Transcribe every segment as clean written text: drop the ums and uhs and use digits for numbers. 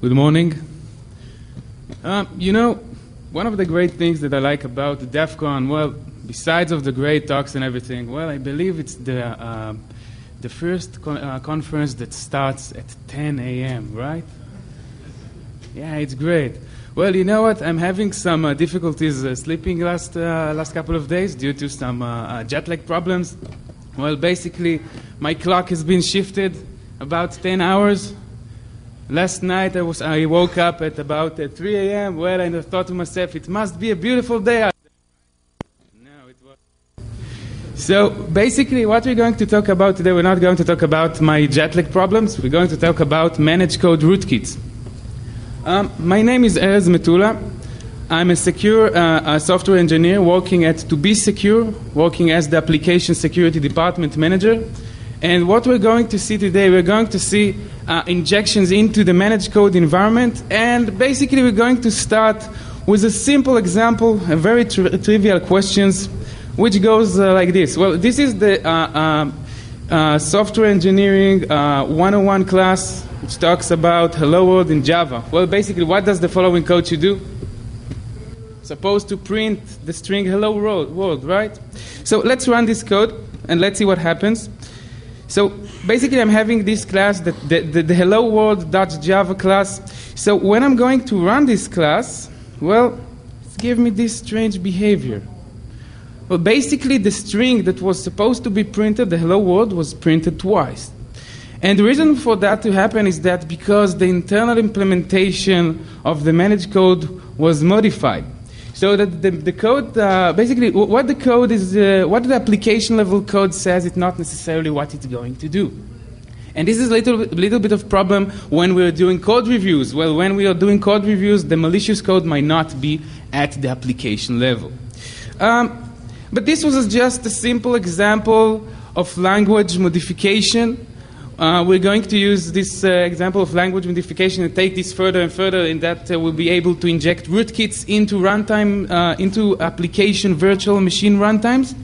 Good morning. One of the great things that I like about Defcon, well, besides of the great talks and everything, well, I believe it's the first conference that starts at 10 a.m., right? Yeah, it's great. Well, you know what? I'm having some difficulties sleeping last couple of days due to some jet lag problems. Well, basically, my clock has been shifted about 10 hours. Last night I woke up at about 3 a.m. Well, and I thought to myself, it must be a beautiful day out there. No, it wasn't. So basically what we're going to talk about today, we're not going to talk about my jet lag problems. We're going to talk about managed code rootkits. My name is Erez Metula. I'm a secure software engineer working at To Be Secure, working as the application security department manager. And what we're going to see today, we're going to see injections into the managed code environment. And basically, we're going to start with a simple example, a very trivial questions, which goes like this. Well, this is the software engineering 101 class, which talks about hello world in Java. Well, basically, what does the following code should do? Supposed to print the string hello world, right? So let's run this code, and let's see what happens. So basically, I'm having this class, the hello world.java class. So when I'm going to run this class, well, it's give me this strange behavior. Well, basically, the string that was supposed to be printed, the hello world, was printed twice. And the reason for that to happen is that because the internal implementation of the managed code was modified. So that the code, basically, what the code is, what the application level code says, it's not necessarily what it's going to do. And this is a little bit of problem when we're doing code reviews. Well, when we are doing code reviews, the malicious code might not be at the application level. But this was just a simple example of language modification. We're going to use this example of language modification and take this further and further, in that we'll be able to inject rootkits into runtime, into application virtual machine runtimes.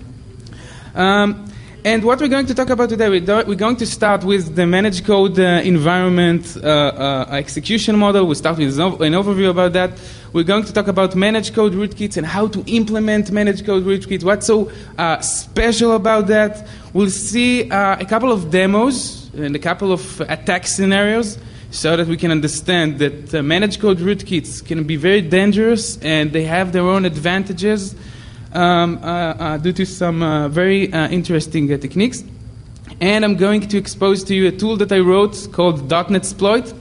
And what we're going to talk about today, we're going to start with the managed code environment execution model. We'll start with an overview about that. We're going to talk about managed code rootkits and how to implement managed code rootkits. What's so special about that? We'll see a couple of demos and a couple of attack scenarios so that we can understand that managed code rootkits can be very dangerous and they have their own advantages due to some very interesting techniques. And I'm going to expose to you a tool that I wrote called .NET-Sploit.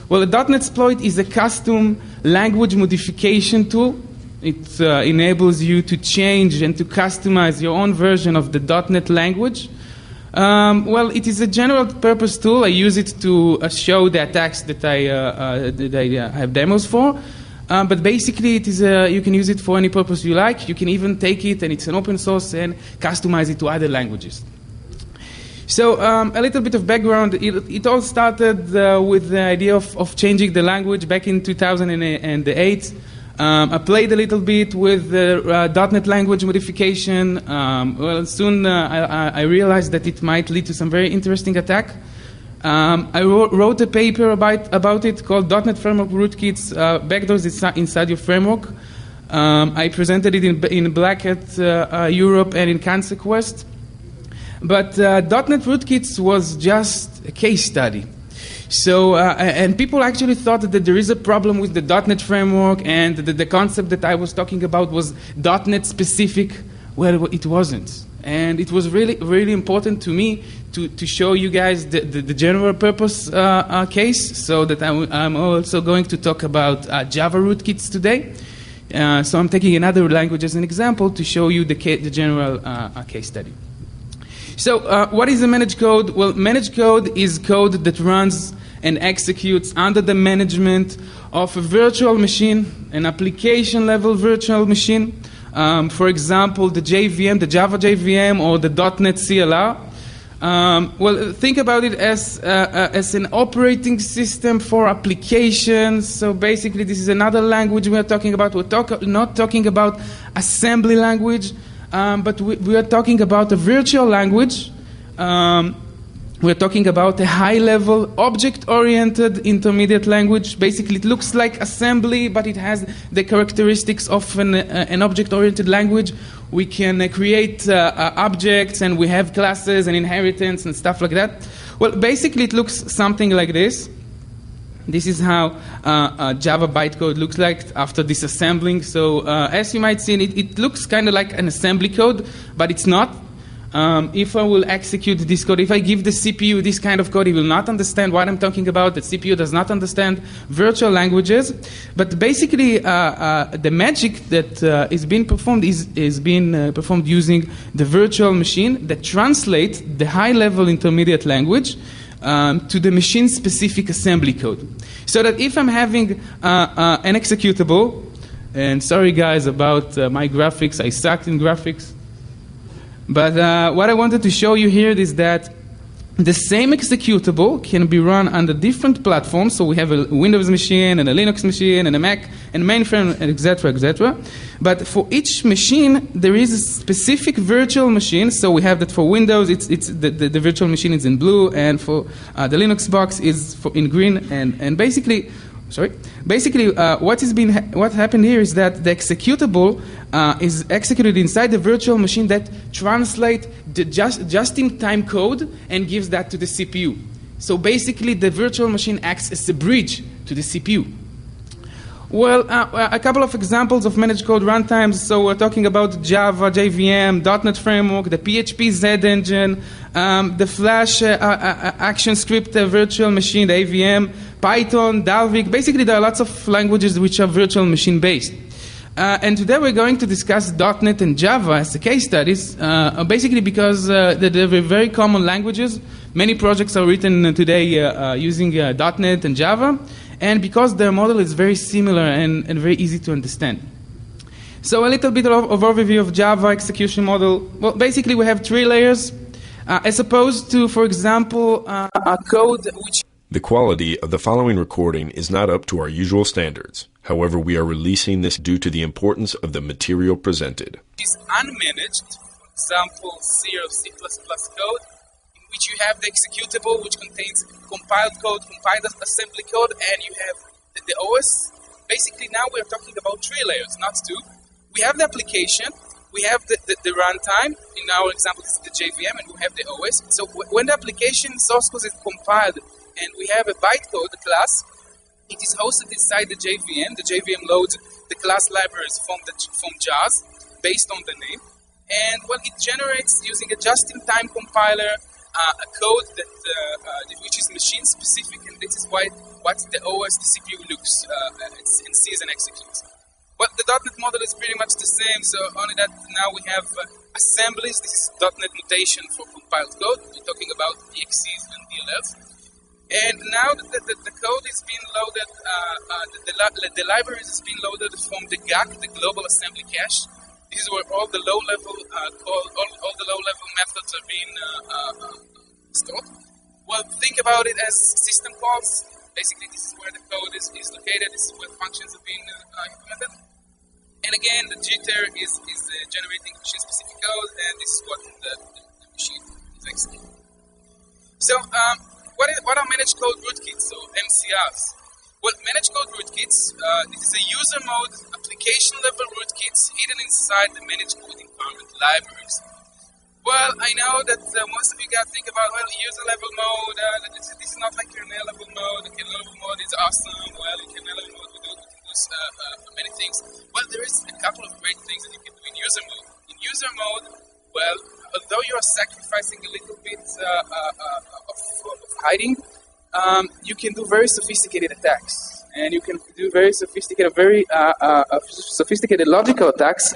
Well, a .NET-Sploit is a custom language modification tool. It enables you to change and to customize your own version of the .NET language. Well, it is a general purpose tool. I use it to show the attacks that I have demos for. But basically, it is you can use it for any purpose you like. You can even take it, and it's an open source, and customize it to other languages. So a little bit of background. It all started with the idea of changing the language back in 2008. I played a little bit with the .NET language modification. Well, soon I realized that it might lead to some very interesting attack. I wrote a paper about it called .NET Framework Rootkits, Backdoors Inside Your Framework. I presented it in Black Hat Europe and in CancerQuest. But .NET Rootkits was just a case study. So, and people actually thought that there is a problem with the .NET framework, and the concept that I was talking about was .NET specific. Well, it wasn't. And it was really, really important to me to show you guys the general purpose case, so that I'm also going to talk about Java rootkits today. So I'm taking another language as an example to show you the general case study. So what is a managed code? Well, managed code is code that runs and executes under the management of a virtual machine, an application-level virtual machine. For example, the JVM, the Java JVM, or the .NET CLR. Well, think about it as an operating system for applications. So basically, this is another language we are talking about. We're not talking about assembly language. But we are talking about a virtual language we're talking about a high-level, object-oriented intermediate language. Basically, it looks like assembly, but it has the characteristics of an object-oriented language. We can create objects, and we have classes and inheritance and stuff like that. Well, basically, it looks something like this. This is how Java bytecode looks like after disassembling. So as you might see, it looks kind of like an assembly code, but it's not. If I will execute this code, if I give the CPU this kind of code, it will not understand what I'm talking about. The CPU does not understand virtual languages. But basically, the magic that is being performed is being performed using the virtual machine that translates the high-level intermediate language to the machine-specific assembly code. So that if I'm having an executable, and sorry guys about my graphics, I sucked in graphics. But what I wanted to show you here is that the same executable can be run on the different platforms. So we have a Windows machine and a Linux machine and a Mac and mainframe, and etc., etc. But for each machine, there is a specific virtual machine. So we have that for Windows, it's the virtual machine is in blue, and for the Linux box is in green. And basically, what happened here is that the executable is executed inside the virtual machine that translates the just-in-time code and gives that to the CPU. So basically, the virtual machine acts as a bridge to the CPU. Well, a couple of examples of managed code runtimes. So we're talking about Java, JVM, .NET Framework, the PHP Z Engine, the Flash ActionScript virtual machine, the AVM, Python, Dalvik. Basically, there are lots of languages which are virtual machine based. And today we're going to discuss .NET and Java as the case studies, basically because they're very common languages. Many projects are written today using .NET and Java, and because their model is very similar and very easy to understand. So a little bit of overview of Java execution model. Well, basically we have 3 layers, as opposed to, for example, a code which... The quality of the following recording is not up to our usual standards. However, we are releasing this due to the importance of the material presented. Is unmanaged, for example, C or C++ code, in which you have the executable, which contains compiled code, compiled assembly code, and you have the OS. Basically, now we're talking about 3 layers, not 2. We have the application, we have the runtime. In our example, this is the JVM, and we have the OS. So when the application source code is compiled, and we have a bytecode class, it is hosted inside the JVM. The JVM loads the class libraries from JAWS based on the name. And well, it generates, using a just-in-time compiler, a code that which is machine-specific, and this is what the OS, the CPU looks and sees and executes. Well, the .NET model is pretty much the same, so only that now we have assemblies. This is .NET notation for compiled code. We're talking about DXCs and DLLs. And now the code is being loaded, the libraries is being loaded from the GAC, the Global Assembly Cache. This is where all the low-level all the low-level methods are being stored. Well, think about it as system calls. Basically, this is where the code is located. This is where functions are being implemented. And again, the jitter is generating machine-specific code, and this is what the machine is executing. So, what are managed code rootkits, or MCRs? Well, managed code rootkits, this is a user mode, application level rootkits hidden inside the managed code environment libraries. Well, I know that most of you guys think about, well, user level mode, this is not like kernel level mode. The kernel level mode is awesome. Well, in kernel level mode we can do many things. Well, there is a couple of great things that you can do in user mode. In user mode, well, although you are sacrificing a little bit of hiding, you can do very sophisticated attacks, and you can do very sophisticated logical attacks.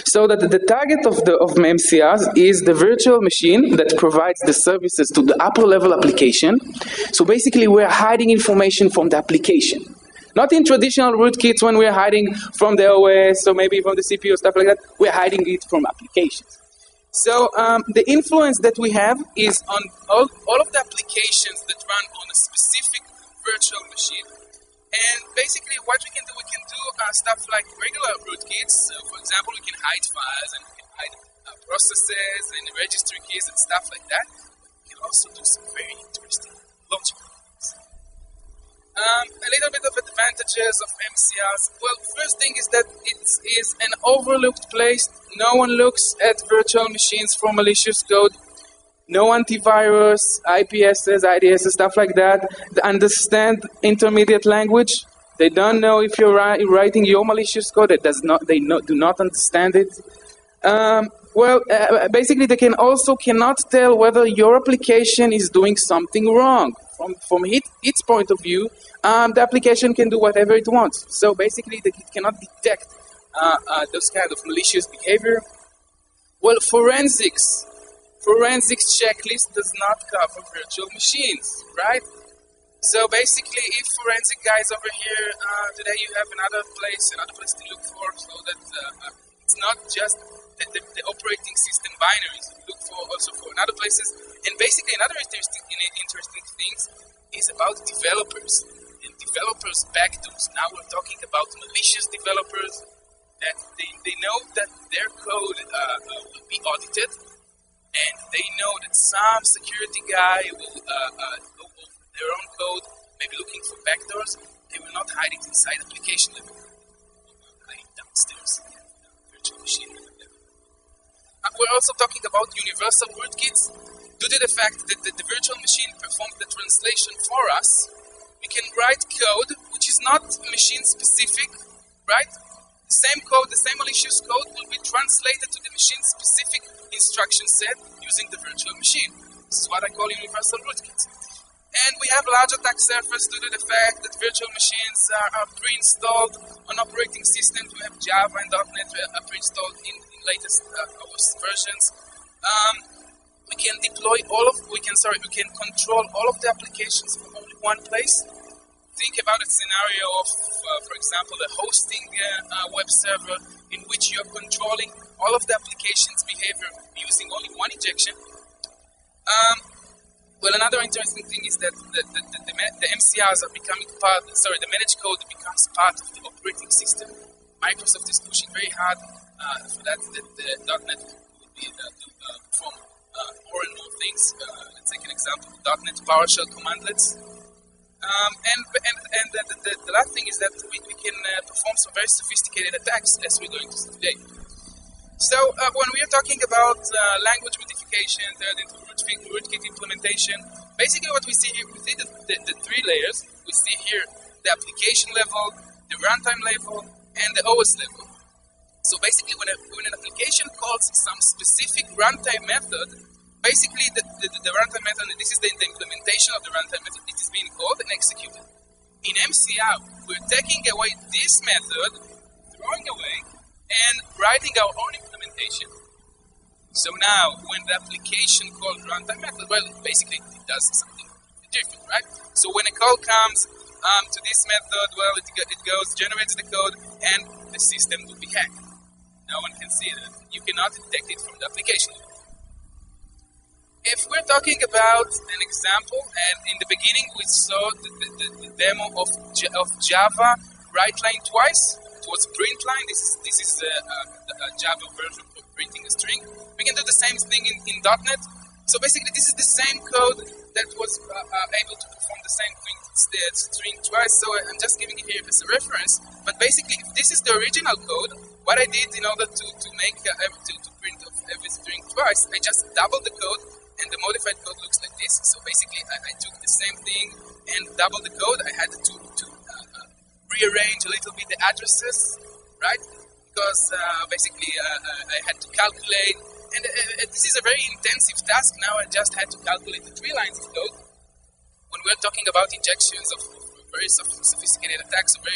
So that the target of MCRs is the virtual machine that provides the services to the upper level application. So basically, we're hiding information from the application. Not in traditional rootkits when we're hiding from the OS or maybe from the CPU, stuff like that. We're hiding it from applications. So the influence that we have is on all of the applications that run on a specific virtual machine. And basically what we can do stuff like regular rootkits. So for example, we can hide files and we can hide processes and registry keys and stuff like that. We can also do some very interesting logical things. A little bit of advantages of MCRs. Well, first thing is that it is an overlooked place. No one looks at virtual machines for malicious code. No antivirus, IPSs, IDSs, stuff like that. They understand intermediate language. They don't know if you're writing your malicious code. They do not understand it. Basically, they cannot tell whether your application is doing something wrong. From its point of view, the application can do whatever it wants. So basically, it cannot detect those kind of malicious behavior. Well, forensics checklist does not cover virtual machines, right? So basically, if forensic guys over here, today you have another place to look for, so that it's not just the operating system binaries. You look for also for other places. And basically, another interesting thing is about developers and developers' backdoors. Now we're talking about malicious developers that they know that their code will be audited. And they know that some security guy will go over their own code, maybe looking for backdoors. They will not hide it inside application level. They will hide it downstairs in virtual machine level. We're also talking about universal rootkits. Due to the fact that the virtual machine performs the translation for us, we can write code which is not machine specific, right? The same code, the same malicious code will be translated to the machine-specific instruction set using the virtual machine. This is what I call universal rootkits. And we have large attack surface due to the fact that virtual machines are pre-installed on operating systems. We have Java and .NET pre-installed in latest versions. We can control all of the applications from only one place. Think about a scenario of, for example, a hosting web server in which you're controlling all of the application's behavior using only one injection. Another interesting thing is that the MCRs are becoming the managed code becomes part of the operating system. Microsoft is pushing very hard for that the .NET will be able to perform more and more things. Let's take an example, .NET PowerShell commandlets. The last thing is that we can perform some very sophisticated attacks, as we're going to see today. So when we are talking about language modification, rootkit implementation, basically what we see here, we see the three layers. We see here the application level, the runtime level, and the OS level. So basically when an application calls some specific runtime method, basically the runtime method, this is the implementation of the runtime method, it is being called and executed. In MCR, we're taking away this method, throwing away, and writing our own implementation. So now, when the application calls runtime method, well, basically it does something different, right? So when a call comes to this method, well, it goes, generates the code, and the system will be hacked. No one can see it. You cannot detect it from the application. If we're talking about an example, and in the beginning we saw the demo of Java write line twice. It was print line. This is a Java version for printing a string. We can do the same thing in .NET. So basically, this is the same code that was able to perform the same thing, string twice. So I'm just giving it here as a reference. But basically, if this is the original code, what I did in order to make to print of every string twice, I just doubled the code. And the modified code looks like this. So basically, I took the same thing and doubled the code. I had to rearrange a little bit the addresses, right? Because basically, I had to calculate. And this is a very intensive task. Now I just had to calculate the 3 lines of code. When we're talking about injections of very sophisticated attacks, a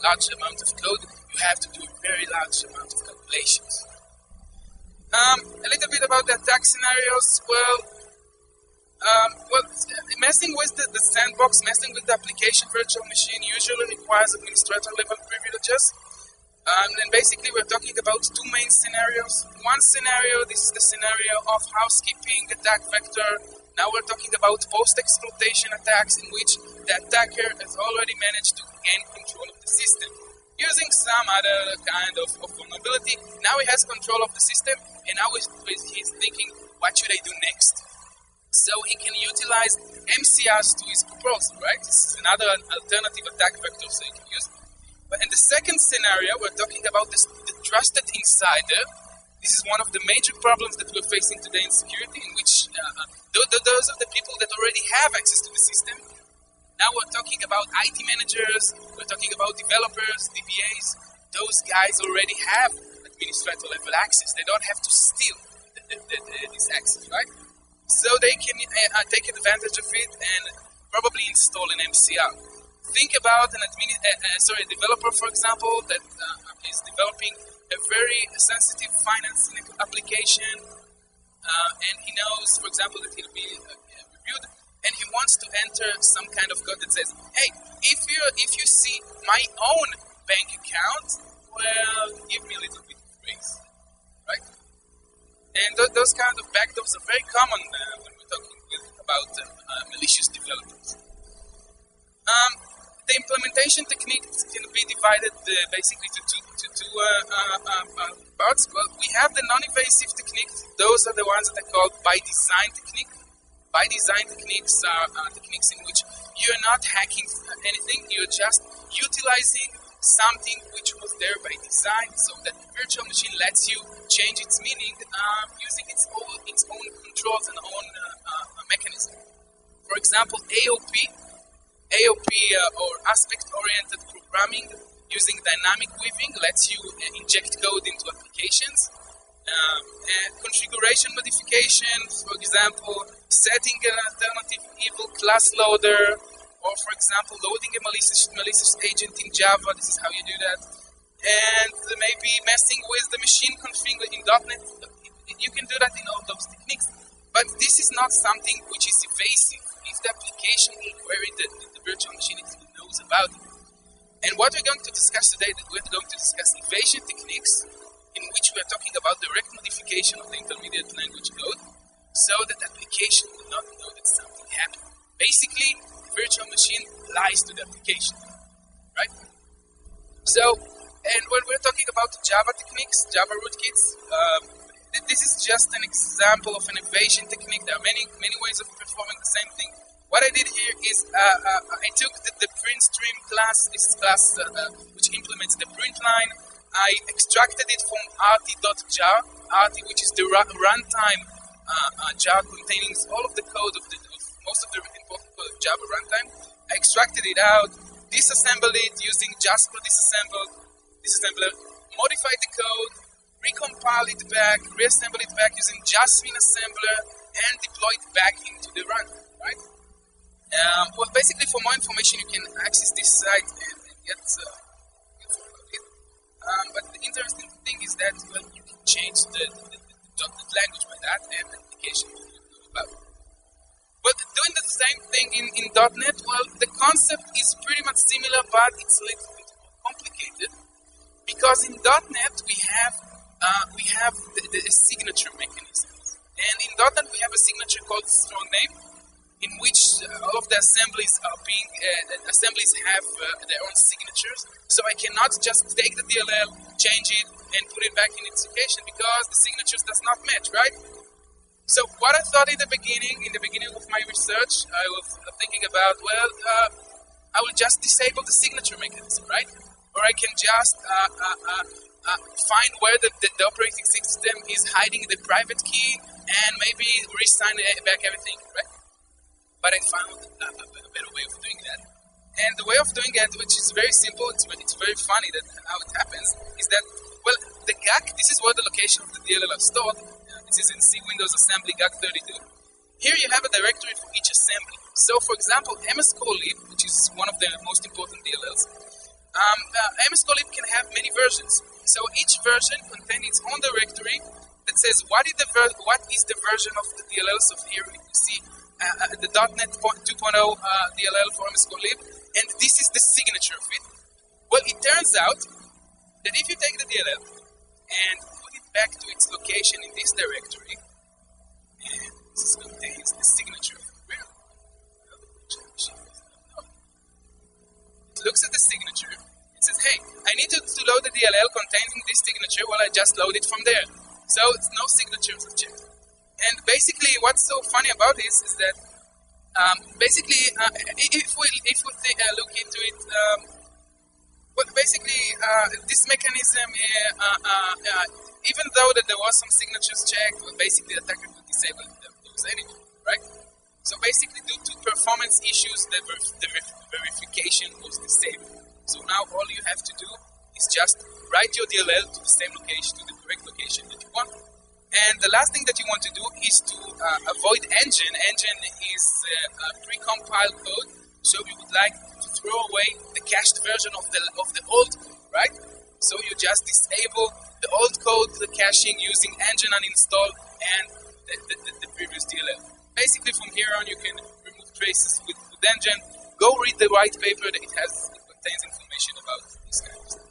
large amount of code, you have to do a very large amount of calculations. A little bit about the attack scenarios. Messing with the sandbox, messing with the application virtual machine usually requires administrator level privileges. And basically we're talking about 2 main scenarios. One scenario, this is the scenario of housekeeping attack vector. Now we're talking about post-exploitation attacks in which the attacker has already managed to gain control of the system. Using some other kind of vulnerability, now he has control of the system, and now he's thinking, what should I do next? So he can utilize MCRs to his proposal, right? This is another alternative attack vector so he can use. But in the second scenario, we're talking about the trusted insider. This is one of the major problems that we're facing today in security, in which those are the people that already have access to the system. Now we're talking about IT managers, we're talking about developers, DBAs. Those guys already have administrator level access. They don't have to steal this access, right? So they can take advantage of it and probably install an MCR. Think about a developer, for example, that is developing a very sensitive financing application, and he knows, for example, that he'll be reviewed, and he wants to enter some kind of code that says, hey, if you see my own bank account, well, give me a little bit of grace, right? And those kind of backdoors are very common when we're talking about malicious developers. The implementation techniques can be divided basically to two parts. Well, we have the non-invasive techniques. Those are the ones that are called by design technique. By design techniques are techniques in which you're not hacking anything. You're just utilizing something which was there by design, so that the virtual machine lets you change its meaning using its own controls and own mechanism. For example, AOP or aspect-oriented programming using dynamic weaving lets you inject code into applications. Configuration modification, for example, setting an alternative evil class loader, or for example, loading a malicious agent in Java. This is how you do that. And maybe messing with the machine config in .NET. You can do that in all those techniques. But this is not something which is evasive. If the application will query the virtual machine, it knows about it. And what we're going to discuss today, we're going to discuss evasion techniques, in which we're talking about direct modification of the intermediate language code, so that the application will not know that something happened. Basically, the virtual machine lies to the application, right? So, and when we're talking about Java techniques, Java rootkits, this is just an example of an evasion technique. There are many ways of performing the same thing. What I did here is I took the print stream class, this class which implements the print line. I extracted it from rt.jar, rt, which is the runtime jar containing all of the code of most of the important code of Java runtime. I extracted it out, disassembled it using just for disassembler, modified the code, recompile it back, reassemble it back using Jasmine assembler, and deploy it back into the runtime, right? Well, basically, for more information, you can access this site and get info about it. But the interesting thing is that you can change the language by that, and the application will know about it. But doing the same thing in .NET, well, the concept is pretty much similar, but it's a little bit more complicated, because in .NET we have the signature mechanisms, and in .NET we have a signature called strong name, in which all of the assemblies have their own signatures. So I cannot just take the DLL, change it, and put it back in its location because the signatures does not match, right? So what I thought in the beginning of my research, I was thinking about, well, I will just disable the signature mechanism, right? Or I can just find where the operating system is hiding the private key and maybe re-sign back everything, right? But I found a better way of doing that. And the way of doing it, which is very simple, it's very funny that how it happens, is that, well, the GAC, this is where the location of the DLL are stored. This is in C Windows Assembly GAC32. Here you have a directory for each assembly. So, for example, mscorelib, which is one of the most important DLLs, mscorelib can have many versions. So each version contains its own directory that says what is the version of the DLL. So here you see the .NET 2.0 DLL for mscorelib, and this is the signature of it. Well, it turns out that if you take the DLL and put it back to its location in this directory, and this contains the signature of the real, it looks at the signature, it says, hey, I need to load the DLL containing this signature. Well, I just load it from there. So no signatures are checked. And basically, what's so funny about this is that basically, if we look into it, well, basically, this mechanism, even though that there was some signatures checked, well, basically the attacker could disable those anyway, right? So basically, due to performance issues, the verification was disabled. So now all you have to do is just write your DLL to the same location, to the correct location that you want. And the last thing that you want to do is to avoid engine. Engine is a pre-compiled code, so you would like to throw away the cached version of the old code, right? So you just disable the old code, the caching using engine uninstall and the previous DLL. Basically, from here on, you can remove traces with engine. Go read the white paper that it contains information about this kind of stuff.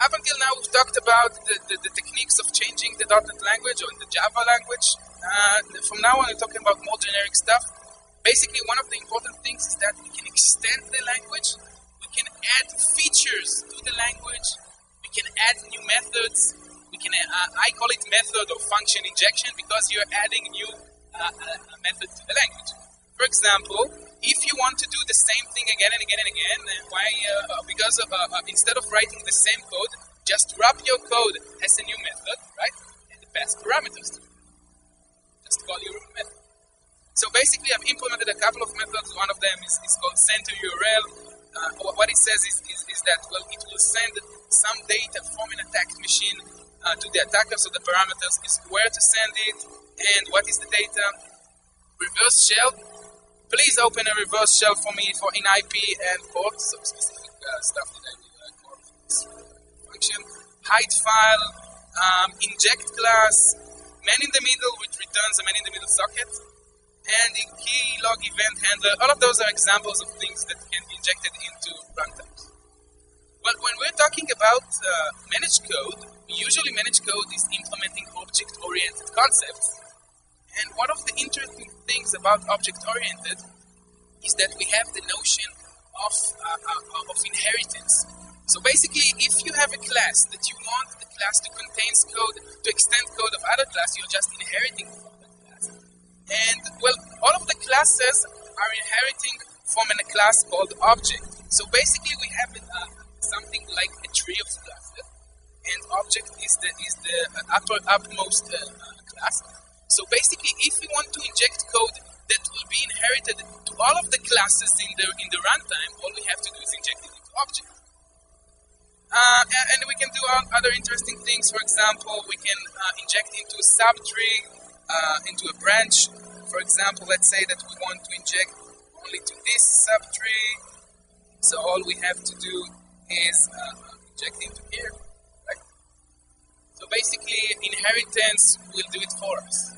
Up until now, we've talked about the techniques of changing the .NET language or the Java language. From now on, we're talking about more generic stuff. Basically, one of the important things is that we can extend the language. We can add features to the language. We can add new methods. We can, I call it method or function injection because you're adding new methods to the language. For example, if you want to do the same thing again and again and again, because instead of writing the same code, just wrap your code as a new method, right? And pass parameters to it. Just call your method. So basically, I've implemented a couple of methods. One of them is called send to URL. What it says is that, well, it will send some data from an attacked machine to the attacker. So the parameters is where to send it and what is the data. Reverse shell. Please open a reverse shell for me for in IP and port, some specific stuff that I will call this function. Hide file, inject class, man in the middle, which returns a man in the middle socket, and the key log event handler. All of those are examples of things that can be injected into runtimes. Well, when we're talking about managed code, usually managed code is implementing object-oriented concepts. And one of the interesting things about object-oriented is that we have the notion of inheritance. So basically, if you have a class that you want the class to contain code, to extend code of other class, you're just inheriting from that class. And, well, all of the classes are inheriting from a class called object. So basically, we have something like a tree of classes, and object is the uppermost class. So basically, if we want to inject code that will be inherited to all of the classes in the runtime, all we have to do is inject it into object. And we can do other interesting things. For example, we can inject into a subtree, into a branch. For example, let's say that we want to inject only to this subtree. So all we have to do is inject into here, right? So basically, inheritance will do it for us.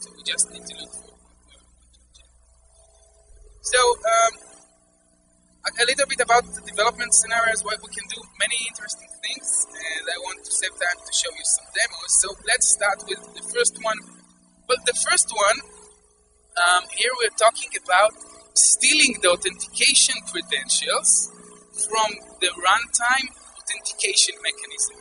So we just need to look for where we want to inject. So a little bit about the development scenarios where we can do many interesting things, and I want to save time to show you some demos. So let's start with the first one. Well, the first one, here we're talking about stealing the authentication credentials from the runtime authentication mechanism.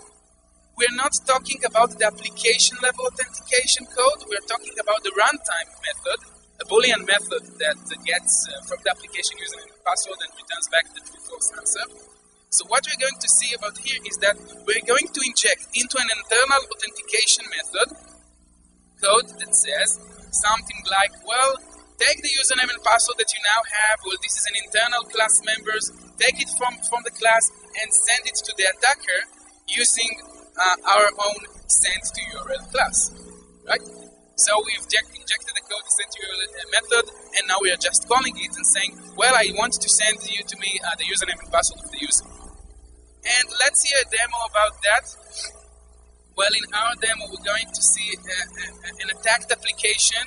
We're not talking about the application level authentication code, we're talking about the runtime method, a Boolean method that gets from the application username and password and returns back the true-false answer. So what we're going to see about here is that we're going to inject into an internal authentication method code that says something like, well, take the username and password that you now have, well, this is an internal class members, take it from the class and send it to the attacker using our own send to URL class, right? So we've injected the code send to URL method, and now we are just calling it and saying, well, I want to send you to me the username and password of the user. And let's see a demo about that. Well, in our demo, we're going to see an attacked application.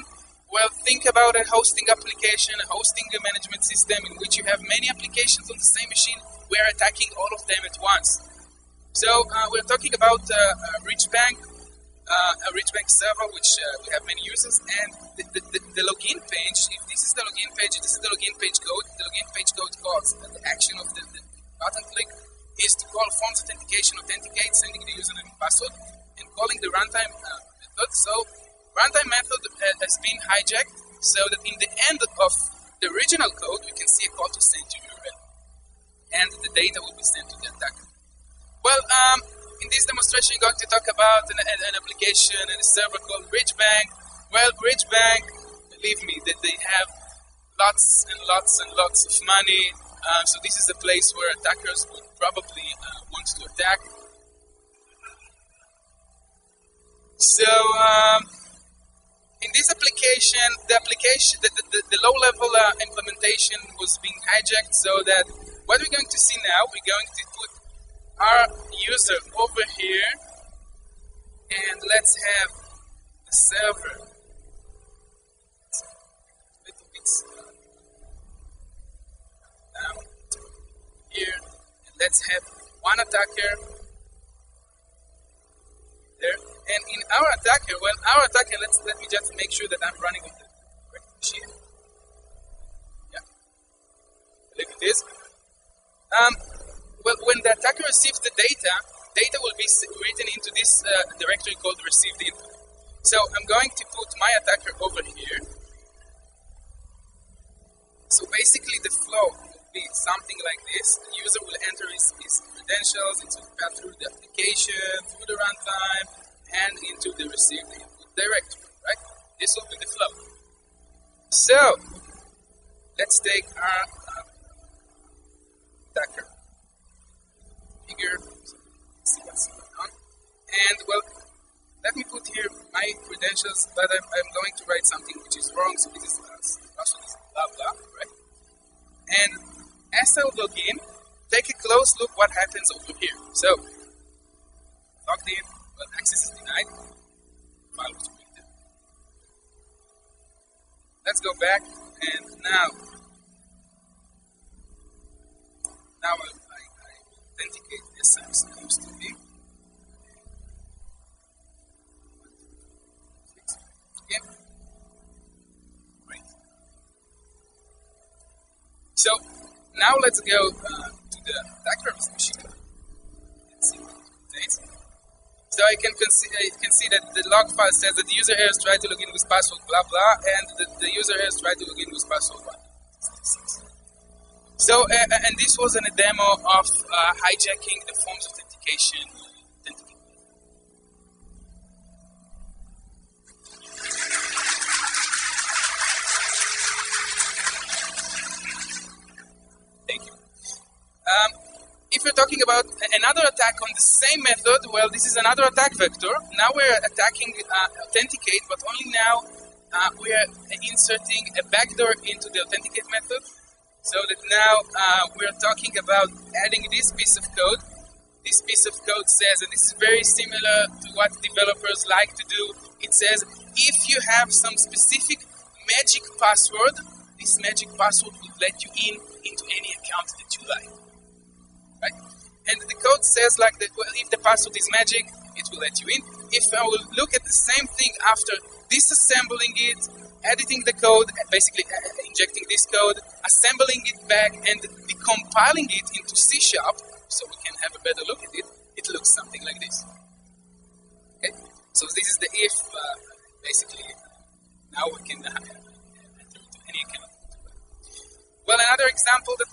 Well, think about a hosting application, a hosting management system in which you have many applications on the same machine. We are attacking all of them at once. So we're talking about a rich bank server, which we have many users, and the login page, if this is the login page, this is the login page code. The login page code calls the action of the button click is to call forms authentication, authenticate, sending the username and password, and calling the runtime method. So runtime method has been hijacked so that in the end of the original code, we can see a call to send to URL. And the data will be sent to the attacker. Well, in this demonstration, I'm going to talk about an application and a server called Bridgebank. Well, Bridgebank, believe me, that they have lots and lots and lots of money. So this is a place where attackers would probably want to attack. So in this application, the low-level implementation was being hijacked, so that what we're going to see now, we're going to put our user over here, and let's have the server. A little bit down here, and let's have one attacker there. And in our attacker, let me just make sure that I'm running on the correct machine. Yeah, look at this. Well, when the attacker receives the data will be written into this directory called received input. So I'm going to put my attacker over here. So basically the flow will be something like this. The user will enter his credentials, it will pass through the application, through the runtime, and into the received input directory, right? This will be the flow. So let's take our attacker. Figure, see what's going on. And well, let me put here my credentials, but I'm going to write something which is wrong, so this is also this blah blah, right? And as I log in, take a close look what happens over here. So logged in, well, access is denied. File was created. Let's go back, and now I authenticate as I'm supposed to be. Again. Great. So now let's go to the attacker machine. Let's see what it contains. So you can see that the log file says that the user here has tried to log in with password blah blah, and the user here has tried to log in with password 1. So, and this was a demo of hijacking the forms of authentication. Thank you. If you're talking about another attack on the same method, well, this is another attack vector. Now we're attacking authenticate, but only now we are inserting a backdoor into the authenticate method. So that now we're talking about adding this piece of code. This piece of code says, and this is very similar to what developers like to do, it says, if you have some specific magic password, this magic password will let you into any account that you like. Right? And the code says like that, well, if the password is magic, it will let you in. If I will look at the same thing after disassembling it, editing the code, basically injecting this code, assembling it back, and decompiling it into C#, so we can have a better look at it, it looks something like this. Okay? So this is the if, basically, now we can enter into any account. Well, another example that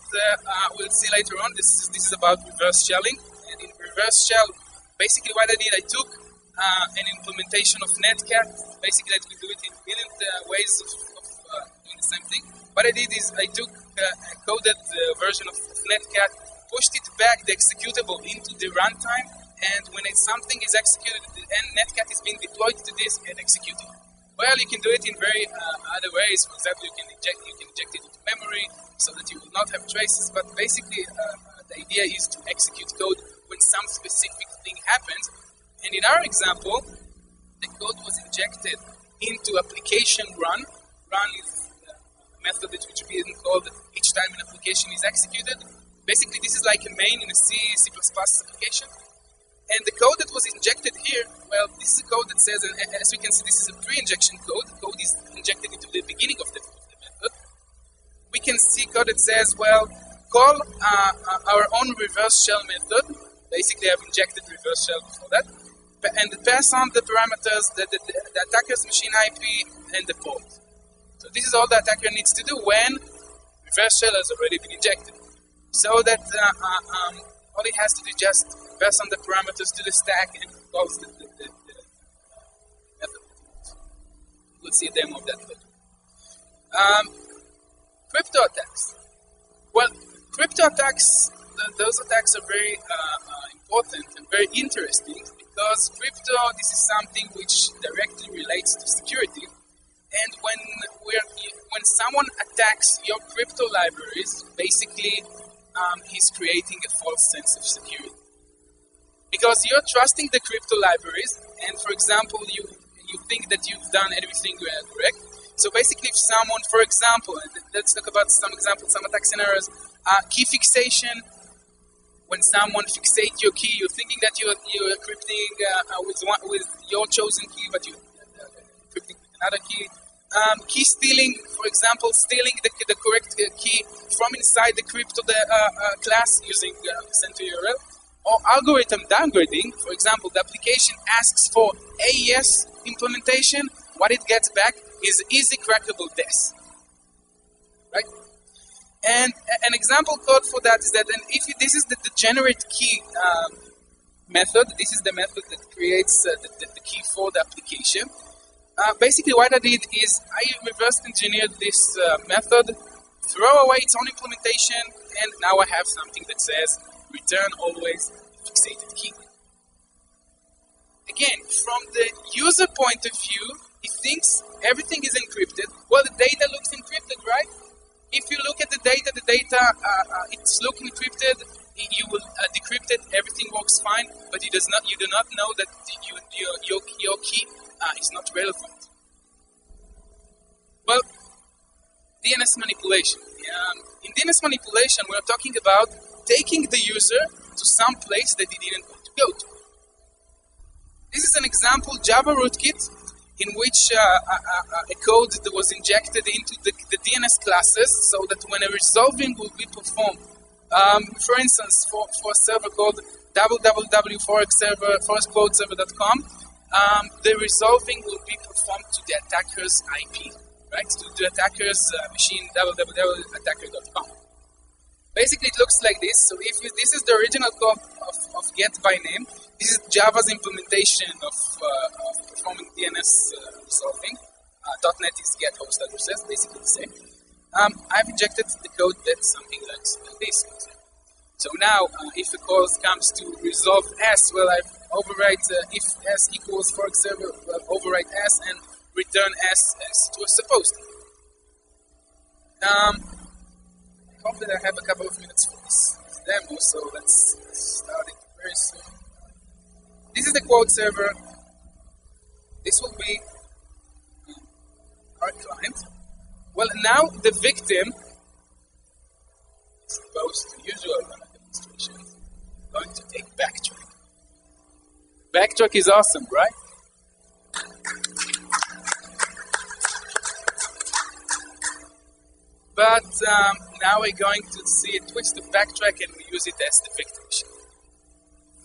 we'll see later on, this is about reverse shelling. And in reverse shell, basically what I did, I took an implementation of Netcat. Basically, I could do it in a million ways of doing the same thing. What I did is I took a coded version of Netcat, pushed it back, the executable, into the runtime, and when something is executed, and Netcat is being deployed to disk and executed. Well, you can do it in very other ways. For example, you can inject it into memory so that you will not have traces. But basically, the idea is to execute code when some specific thing happens. And in our example, the code was injected into application run. Run is a method that which is being called each time an application is executed. Basically, this is like a main in a C++ application. And the code that was injected here, well, this is a code that says, and as we can see, this is a pre-injection code. The code is injected into the beginning of the method. We can see code that says, well, call our own reverse shell method. Basically, I've injected reverse shell before that. and pass on the parameters, the attacker's machine IP and the port. So this is all the attacker needs to do when reverse shell has already been injected. So that all it has to do is just pass on the parameters to the stack and calls the method. We'll see a demo of that later. Crypto attacks. Well, crypto attacks, those attacks are very important and very interesting because crypto, this is something which directly relates to security. And when someone attacks your crypto libraries, basically he's creating a false sense of security. Because you're trusting the crypto libraries, and for example, you think that you've done everything correct. So basically, if someone, for example, let's talk about some examples, some attack scenarios, key fixation. When someone fixates your key, you're thinking that you're encrypting with your chosen key, but you're encrypting with another key. Key stealing, for example, stealing the correct key from inside the crypto class using CentOURL. Or algorithm downgrading, for example, the application asks for AES implementation. What it gets back is easy crackable DES. Right? And an example code for that is that this is the generate key method. This is the method that creates the key for the application. Basically, what I did is I reverse engineered this method, throw away its own implementation, and now I have something that says return always fixated key. Again, from the user point of view, he thinks everything is encrypted. Well, the data looks encrypted, right? If you look at the data, it's looking encrypted. You will decrypt it. Everything works fine, but you do not know that your key is not relevant. Well, DNS manipulation. In DNS manipulation, we're talking about taking the user to some place that he didn't want to go to. This is an example, Java rootkit, in which a code that was injected into the DNS classes so that when a resolving will be performed, for instance, for a server called www.forexquoteserver.com, the resolving will be performed to the attacker's IP, right? To the attacker's machine, www.attacker.com. Basically, it looks like this. So if this is the original code of get by name, this is Java's implementation of performing DNS resolving. .NET is get host addresses, basically the same. I've injected the code that's something like this. So now, if a call comes to resolve S, well, I've overwrite if S equals fork server, well, overwrite S and return S as it was supposed to. I hope that I have a couple of minutes for this demo, so let's start it very soon. This is the quote server. This will be our client. Well, now the victim, as opposed to usual demonstration, is going to take backtrack. Backtrack is awesome, right? But now we're going to see a twist of backtrack and we use it as the victim machine.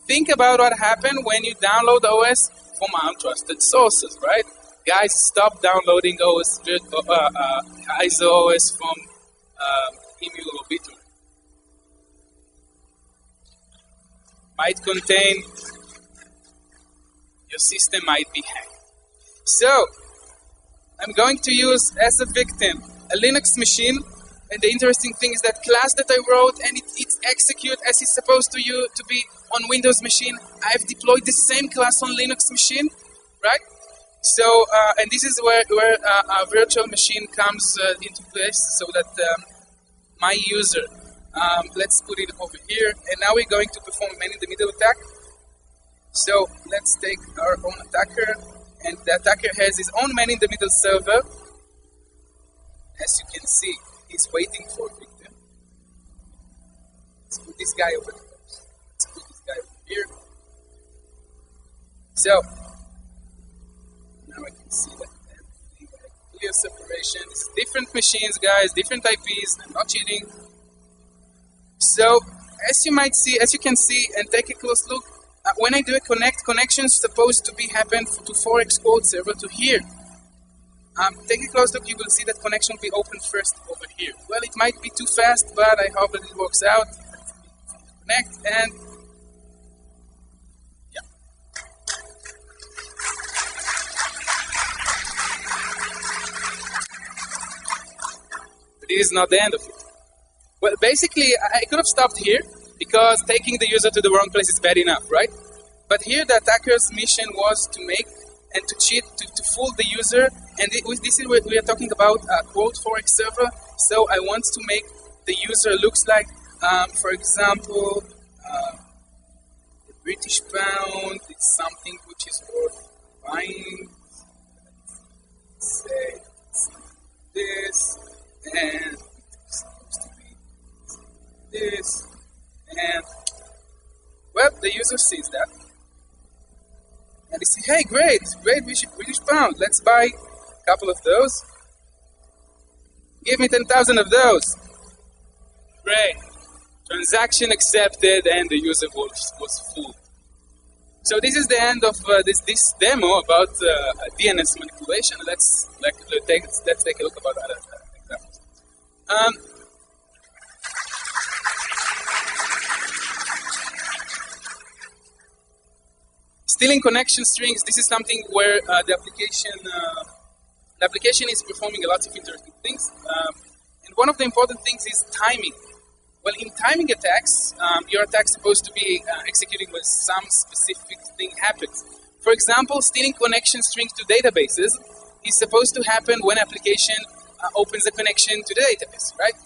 Think about what happened when you download OS from untrusted sources, right? Guys, stop downloading OS, ISO OS from email or Bitter. Might contain, your system might be hacked. So, I'm going to use as a victim a Linux machine, and the interesting thing is that class that I wrote and it executes as it's supposed to be on Windows machine. I've deployed the same class on Linux machine, right? So, and this is where a virtual machine comes into place, so that my user, let's put it over here, and now we're going to perform a man-in-the-middle attack. So let's take our own attacker, and the attacker has his own man-in-the-middle server. As you can see, he's waiting for a victim. Let's put this guy over here. Let's put this guy over here. So, now I can see that clear separation. This is different machines, guys, different IPs. I'm not cheating. So, as you can see, and take a close look, when I do a connection is supposed to be happen to 4x code server to here. Take a close look, you will see that connection will be opened first over here. Well, it might be too fast, but I hope that it works out. Connect and yeah. But it is not the end of it. Well, basically, I could have stopped here because taking the user to the wrong place is bad enough, right? But here the attacker's mission was to make and to cheat, to fool the user. And this is what we are talking about, quote 4x server. So I want to make the user looks like, for example, the British pound is something which is worth buying. Let's say this, and it's supposed to be this, and well, the user sees that. And they say, hey, great British pound, let's buy a couple of those. Give me 10,000 of those. Great. Transaction accepted, and the user was fooled. So this is the end of this demo about DNS manipulation. Let's take a look about other examples. Stealing connection strings. This is something where the application is performing a lot of interesting things. And one of the important things is timing. Well, in timing attacks, your attack is supposed to be executing when some specific thing happens. For example, stealing connection strings to databases is supposed to happen when application opens a connection to the database, right?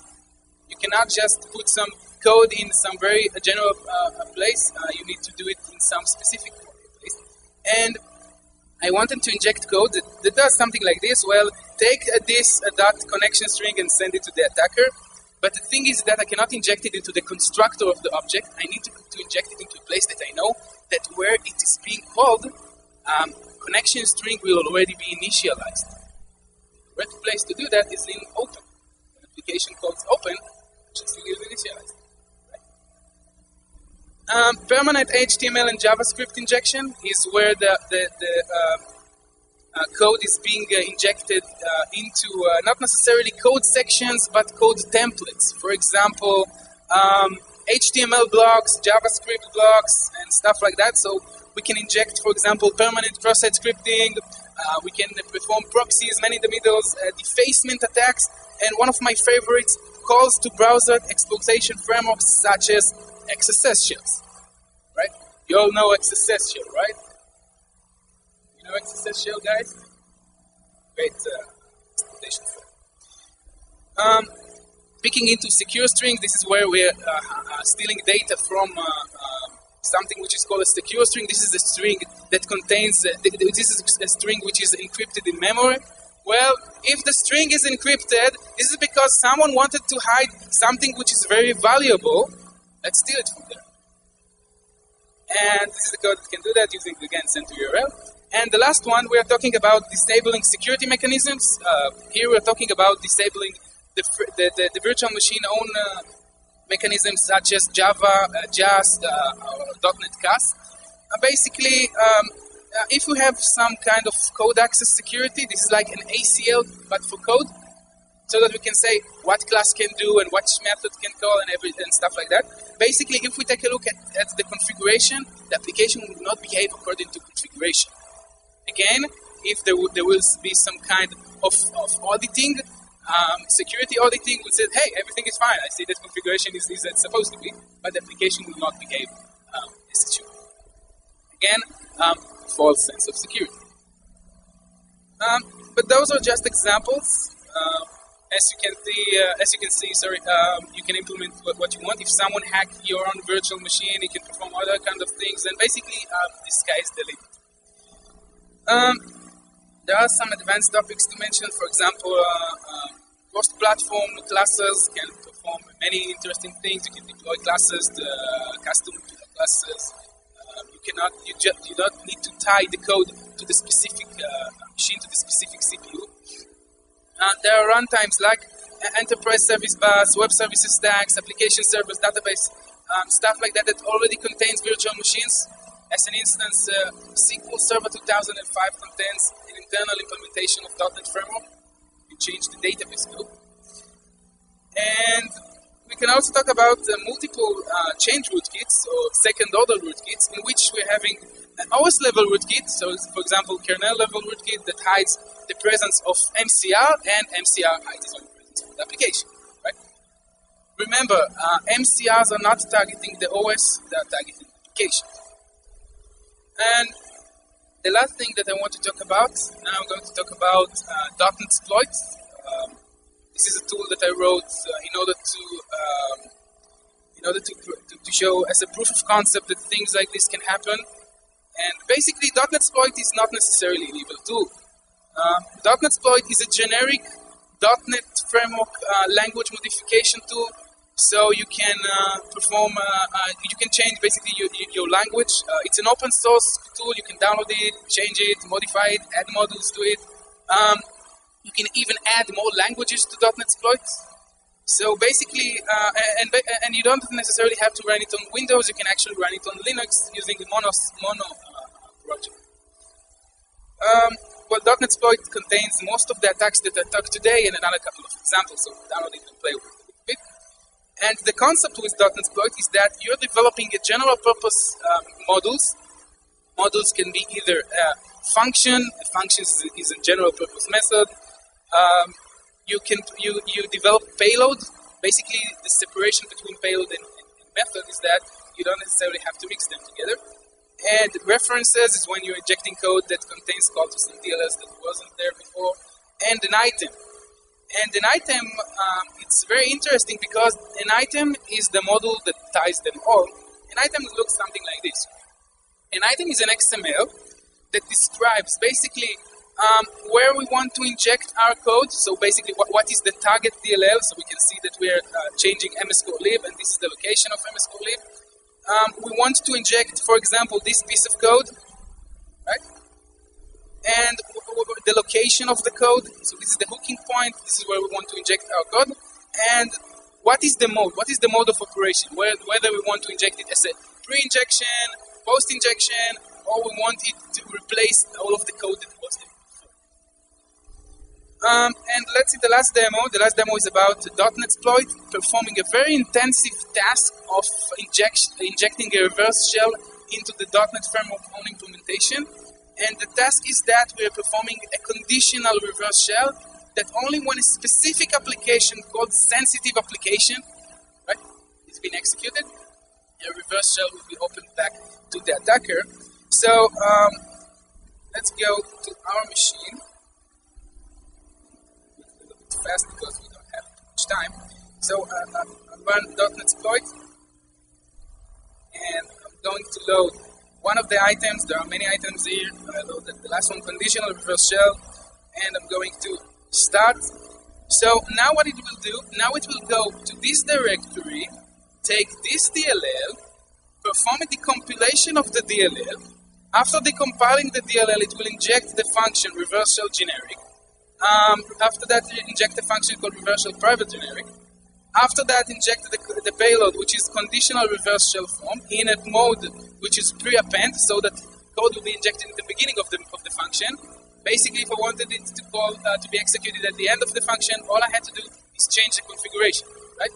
You cannot just put some code in some very general place. You need to do it in some specific place. And I wanted to inject code that does something like this. Well, take this dot connection string and send it to the attacker. But the thing is that I cannot inject it into the constructor of the object. I need to inject it into a place that I know that where it is being called, connection string will already be initialized. The right place to do that is in open. When application calls open, connection string is initialized. Permanent HTML and JavaScript injection is where the code is being injected into not necessarily code sections, but code templates. For example, HTML blocks, JavaScript blocks, and stuff like that. So we can inject, for example, permanent cross-site scripting. We can perform proxies, man-in-the-middles, defacement attacks, and one of my favorites, calls to browser exploitation frameworks such as XSS shells. Right? You all know XSS shell, right? You know XSS shell, guys? Great exploitation framework. Picking into secure string, this is where we're stealing data from something which is called a secure string. This is a string that contains, this is a string which is encrypted in memory. Well, if the string is encrypted, this is because someone wanted to hide something which is very valuable. Let's steal it from there. And this is the code that can do that using, again, send to URL. And the last one, we are talking about disabling security mechanisms. Here we're talking about disabling the virtual machine own mechanisms such as Java, Just, or .NET CAS. Basically, if you have some kind of code access security, this is like an ACL, but for code, so that we can say what class can do and what method can call and stuff like that. Basically, if we take a look at the configuration, the application will not behave according to configuration. Again, if there will be some kind of auditing, security auditing, we said, hey, everything is fine. I see that configuration is as it's supposed to be, but the application will not behave as it should. Again, false sense of security. But those are just examples. As you can see, you can implement what you want. If someone hacks your own virtual machine, you can perform other kind of things, and basically, the sky is the limit. There are some advanced topics to mention. For example, cross-platform classes can perform many interesting things. You can deploy classes, custom classes. You don't need to tie the code to the specific machine, to the specific CPU. There are runtimes like enterprise service bus, web services stacks, application servers, database, stuff like that already contains virtual machines. As an instance, SQL Server 2005 contains an internal implementation of .NET Framework. You change the database code. And we can also talk about multiple change rootkits or second-order rootkits, in which we're having an OS level rootkit. So, for example, kernel level rootkit that hides the presence of MCR, and MCR hides the presence of the application. Right? Remember, MCRs are not targeting the OS; they are targeting the application. And the last thing that I want to talk about now, I'm going to talk about .NET exploits. This is a tool that I wrote in order to show as a proof of concept that things like this can happen. And basically, .NET exploit is not necessarily an evil tool. .NET exploit is a generic .NET framework language modification tool. So you can perform, you can change basically your language. It's an open source tool. You can download it, change it, modify it, add modules to it. You can even add more languages to .NET exploits. So basically, and you don't necessarily have to run it on Windows. You can actually run it on Linux using the mono project. Well, .NET exploit contains most of the attacks that I talked today, and another couple of examples. So download it and play with it a bit. And the concept with .NET exploit is that you're developing a general purpose modules. Modules can be either a function. A function is a general purpose method. You develop payload. Basically, the separation between payload and method is that you don't necessarily have to mix them together. And references is when you're injecting code that contains call to some DLLs that wasn't there before. And an item. And an item, it's very interesting because an item is the module that ties them all. An item looks something like this. An item is an XML that describes basically where we want to inject our code. So basically, what is the target DLL? So we can see that we're changing MS_lib, and this is the location of MS_lib. We want to inject, for example, this piece of code, right? And the location of the code. So this is the hooking point. This is where we want to inject our code. And what is the mode? What is the mode of operation? Whether we want to inject it as a pre-injection, post-injection, or we want it to replace all of the code that was there. And let's see the last demo. The last demo is about .NET exploit, performing a very intensive task of injecting a reverse shell into the .NET framework own implementation. And the task is that we are performing a conditional reverse shell that only when a specific application called sensitive application, right, is being executed, a reverse shell will be opened back to the attacker. So let's go to our machine. Fast because we don't have much time. So I run .NET exploit, and I'm going to load one of the items. There are many items here. I load the last one, conditional reverse shell, and I'm going to start. So now what it will do, now it will go to this directory, take this DLL, perform a decompilation of the DLL. After decompiling the DLL, it will inject the function reverse shell generic. After that, inject a function called reverse shell private generic. After that, inject the payload, which is conditional reverse shell form, in a mode which is pre-append, so that code will be injected in the beginning of the function. Basically, if I wanted it to call to be executed at the end of the function, all I had to do is change the configuration, right?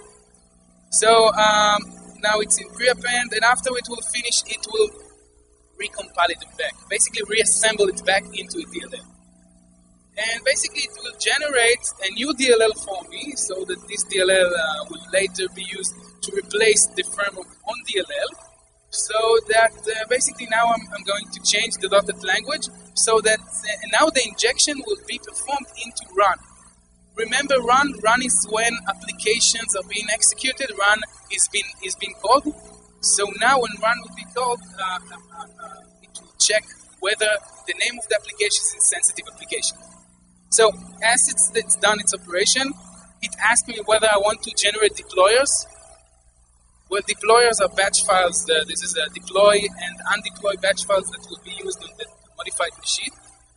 So now it's in pre-append, and after it will finish, it will recompile it back. Basically, reassemble it back into a DLL. And basically, it will generate a new DLL for me, so that this DLL will later be used to replace the framework on DLL. So that basically now I'm going to change the .NET language, so that now the injection will be performed into run. Remember, run is when applications are being executed. Run is being called. So now when run will be called, it will check whether the name of the application is a sensitive application. So as it's done its operation, it asks me whether I want to generate deployers. Well, deployers are batch files. This is a deploy and undeploy batch files that will be used on the modified machine.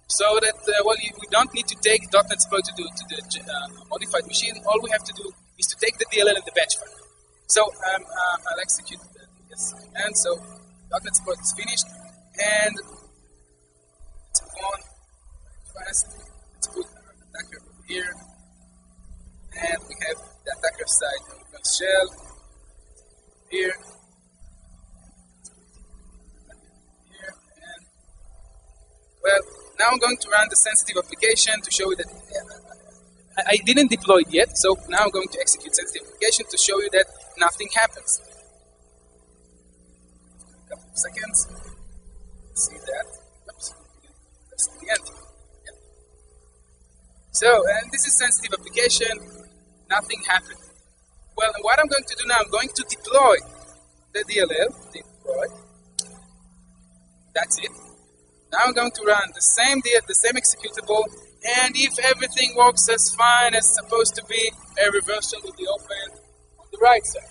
So that, we don't need to take .NET exploit to the modified machine. All we have to do is to take the DLL and the batch file. So I'll execute this. And so .NET exploit is finished. And let's move on fast. Let's put our attacker over here. And we have the attacker side of shell here. And well, now I'm going to run the sensitive application to show you that I didn't deploy it yet, so now I'm going to execute sensitive application to show you that nothing happens. A couple of seconds. See that. Oops. That's the end. Yeah. So, and this is sensitive application. Nothing happened. Well, what I'm going to do now, I'm going to deploy the DLL. Deploy. That's it. Now I'm going to run the same executable, and if everything works as fine as supposed to be, a reversal will be opened on the right side.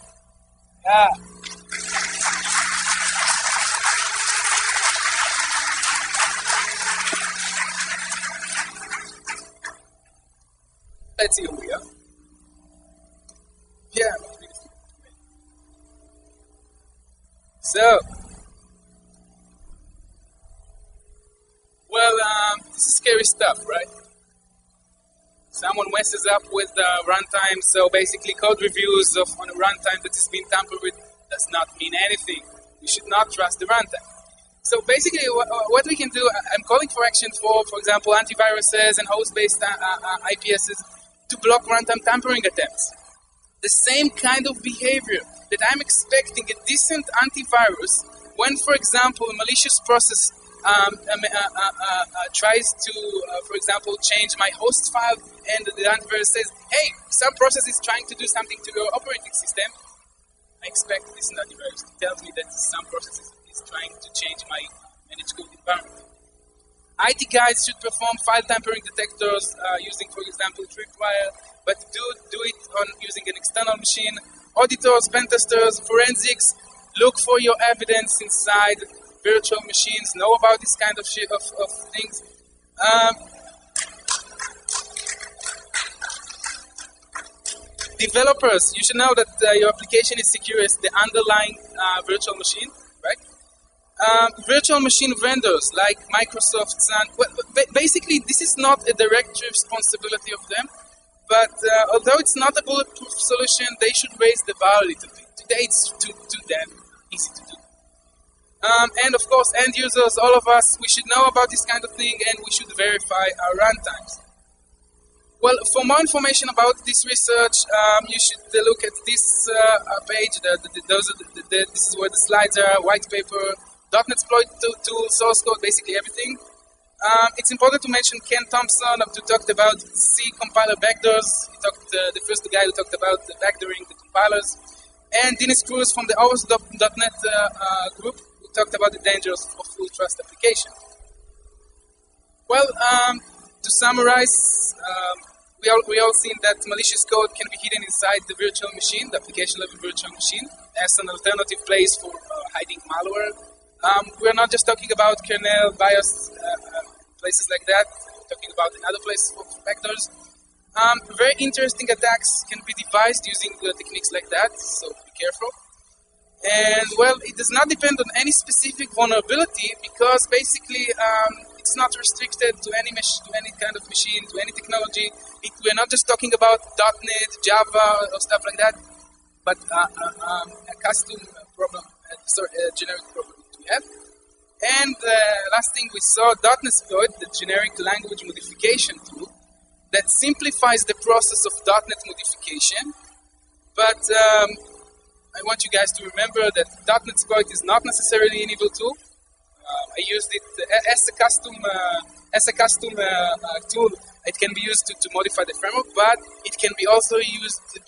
Let's see who we are. Yeah. So, well, this is scary stuff, right? Someone messes up with the runtime, so basically code reviews on a runtime that has been tampered with does not mean anything. We should not trust the runtime. So basically what we can do, I'm calling for action for example, antiviruses and host-based IPSs to block runtime tampering attempts. The same kind of behavior that I'm expecting a decent antivirus when, for example, a malicious process tries to, for example, change my host file, and the antivirus says, hey, some process is trying to do something to your operating system. I expect this antivirus to tell me that some process is trying to change my managed code environment. IT guys should perform file tampering detectors using, for example, Tripwire, but do it on using an external machine. Auditors, pen testers, forensics, look for your evidence inside virtual machines, know about this kind of things. Developers, you should know that your application is secure as the underlying virtual machine, right? Virtual machine vendors like Microsoft, Sun, well, basically this is not a direct responsibility of them, but although it's not a bulletproof solution, they should raise the bar a little bit. Today it's too damn easy to do. And of course, end users, all of us, we should know about this kind of thing, and we should verify our runtimes. Well, for more information about this research, you should look at this page. This is where the slides are, white paper, .NET exploit tool, source code, basically everything. It's important to mention Ken Thompson, who talked about C compiler backdoors. He talked the first guy who talked about the backdooring the compilers, and Dennis Cruz from the OS.NET group, who talked about the dangers of full trust application. Well, to summarize, we all seen that malicious code can be hidden inside the virtual machine, the application level virtual machine, as an alternative place for hiding malware. We're not just talking about kernel, BIOS, places like that. We're talking about another place for backdoors. Very interesting attacks can be devised using techniques like that, so be careful. And well, it does not depend on any specific vulnerability, because basically it's not restricted to any kind of machine, to any technology. We're not just talking about .NET, Java, or stuff like that, but a custom problem, a generic problem that we have. And last thing we saw, .NET exploit, the generic language modification tool, that simplifies the process of .NET modification. But I want you guys to remember that .NET exploit is not necessarily an evil tool. I used it as a custom tool. It can be used to modify the framework, but it can be also used to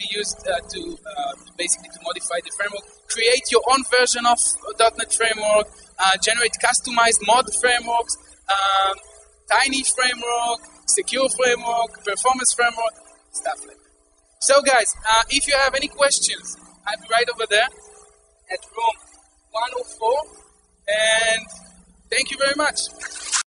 basically to modify the framework. Create your own version of .NET framework. Generate customized mod frameworks, tiny framework, secure framework, performance framework, stuff like that. So guys, if you have any questions, I'll be right over there at room 104, and thank you very much.